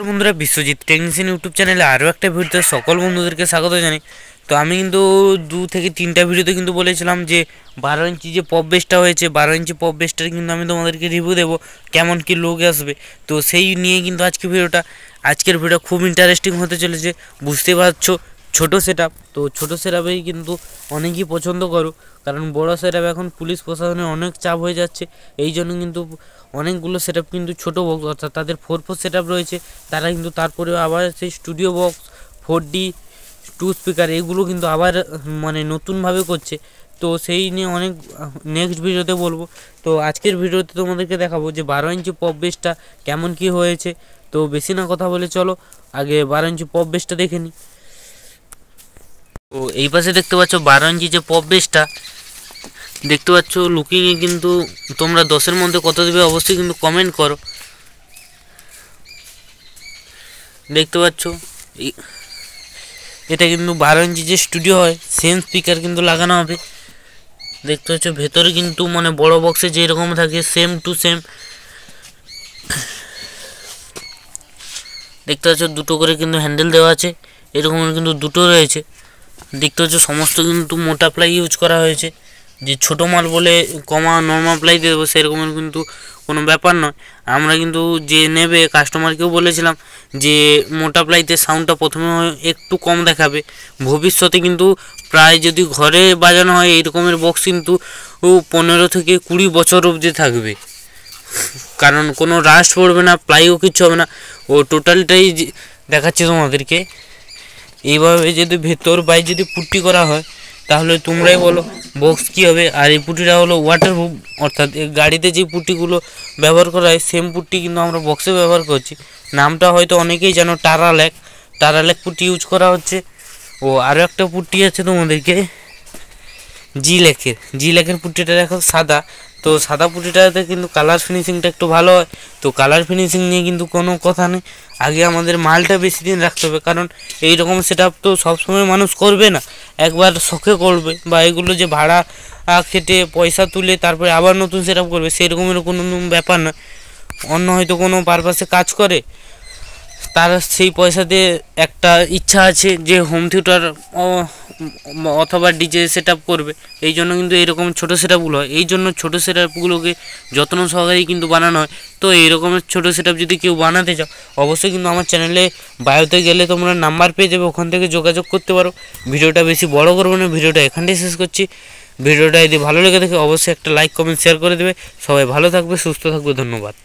বন্ধুরা, Biswajit technician YouTube চ্যানেলে আরও একটা ভিডিওতে সকল বন্ধুদেরকে স্বাগত জানাই। তো আমি কিন্তু 2 থেকে 3টা ভিডিওতে কিন্তু বলেছিলাম যে 12 ইঞ্চি যে পপ বেসটা হয়েছে, 12 ইঞ্চি পপ বেসটার কিন্তু আমি তোমাদেরকে রিভিউ দেবো, কেমন কি লুক আসবে। তো সেই নিয়ে কিন্তু আজকের ভিডিও খুব ইন্টারেস্টিং হতে চলেছে। বুঝতে পারছো, ছোটো সেটআপ। তো ছোটো সেটআপেই কিন্তু অনেকেই পছন্দ করো, কারণ বড় সেটআপ এখন পুলিশ প্রশাসনের অনেক চাপ হয়ে যাচ্ছে। এই জন্য কিন্তু অনেকগুলো সেটআপ কিন্তু ছোটো বক্স, অর্থাৎ তাদের 4 সেটআপ রয়েছে, তারা কিন্তু তারপরেও আবার সেই স্টুডিও বক্স 4D 2 স্পিকার এগুলো কিন্তু আবার মানে নতুনভাবে করছে। তো সেই নিয়ে অনেক নেক্সট ভিডিওতে বলবো। তো আজকের ভিডিওতে তোমাদেরকে দেখাবো যে 12 ইঞ্চি পপ বেসটা কেমন কি হয়েছে। তো বেশি না কথা বলে চলো আগে 12 ইঞ্চি পপ বেসটা দেখে নিই। তো এই পাশে দেখতে পাচ্ছ 12 ইঞ্চি যে পপ বেসটা দেখতে পাচ্ছ, লুকিংয়ে কিন্তু তোমরা 10-এর মধ্যে কত দেবে অবশ্যই কিন্তু কমেন্ট করো। দেখতে পাচ্ছ এটা কিন্তু 12 ইঞ্চি যে স্টুডিও হয় সেম স্পিকার কিন্তু লাগানো হবে। দেখতে পাচ্ছ ভেতরে কিন্তু মানে বড় বক্সে যেরকম থাকে সেম টু সেম। দেখতে পাচ্ছ দুটো করে কিন্তু হ্যান্ডেল দেওয়া আছে, এরকম কিন্তু দুটো রয়েছে। দেখতে পাচ্ছ সমস্ত কিন্তু মোটা প্লাই ইউজ করা হয়েছে, যে ছোটো মাল বলে কমা নর্মাল প্লাই দিয়ে দেবো সেরকমের কিন্তু কোনো ব্যাপার নয়। আমরা কিন্তু যে নেবে কাস্টমারকেও বলেছিলাম যে মোটা প্লাইতে সাউন্ডটা প্রথমে একটু কম দেখাবে, ভবিষ্যতে কিন্তু প্রায় যদি ঘরে বাজানো হয় এই রকমের বক্স কিন্তু 15 থেকে 20 বছর অবধি থাকবে, কারণ কোনো রাস্ট পড়বে না, প্লাইও কিচ্ছু হবে না। ও টোটালটাই দেখাচ্ছে তোমাদেরকে। এইভাবে যদি ভেতর বাইরে যদি পুট্টি করা হয় তাহলে তোমরাই বলো বক্স কী হবে। আর এই পুট্টিটা হলো ওয়াটারপ্রুফ, অর্থাৎ এই গাড়িতে যে পুট্টিগুলো ব্যবহার করা হয় সেম পুট্টি কিন্তু আমরা বক্সে ব্যবহার করছি। নামটা হয়তো অনেকেই জানো, টারাল্যাক পুট্টি ইউজ করা হচ্ছে। ও আরও একটা পুট্টি আছে তোমাদেরকে জি ল্যাকের পুট্টিটা দেখো সাদা। তো সাদা পুট্টিটাতে কিন্তু কালার ফিনিশিংটা একটু ভালো হয়। তো কালার ফিনিশিং নিয়ে কিন্তু কোনো কথা নেই, আগে আমাদের মালটা বেশি দিন রাখতে হবে, কারণ এই রকম সেটআপ তো সবসময় মানুষ করবে না, একবার শখে করবে, বা এগুলো যে ভাড়া খেটে পয়সা তুলে তারপরে আবার নতুন সেটআপ করবে সেরকমের কোনো ব্যাপার নয়। অন্য হয়তো কোনো পারপাসে কাজ করে, তার সেই পয়সা দিয়ে একটা ইচ্ছা আছে যে হোম থিয়েটার অথবা ডিজে সেট আপ করবে, এই জন্য কিন্তু এইরকম ছোটো সেট আপগুলো হয়। এই জন্য ছোটো সেট আপগুলোকে যত্ন সহকারেই কিন্তু বানানো হয়। তো এইরকমের ছোটো সেট আপ যদি কেউ বানাতে চাও অবশ্যই কিন্তু আমার চ্যানেলে বায়োতে গেলে তোমরা নাম্বার পেয়ে যাবে, ওখান থেকে যোগাযোগ করতে পারো। ভিডিওটা বেশি বড় করবো না, ভিডিওটা এখানটাই শেষ করছি। ভিডিওটা যদি ভালো লেগে থাকে অবশ্যই একটা লাইক কমেন্ট শেয়ার করে দেবে। সবাই ভালো থাকবে, সুস্থ থাকবে, ধন্যবাদ।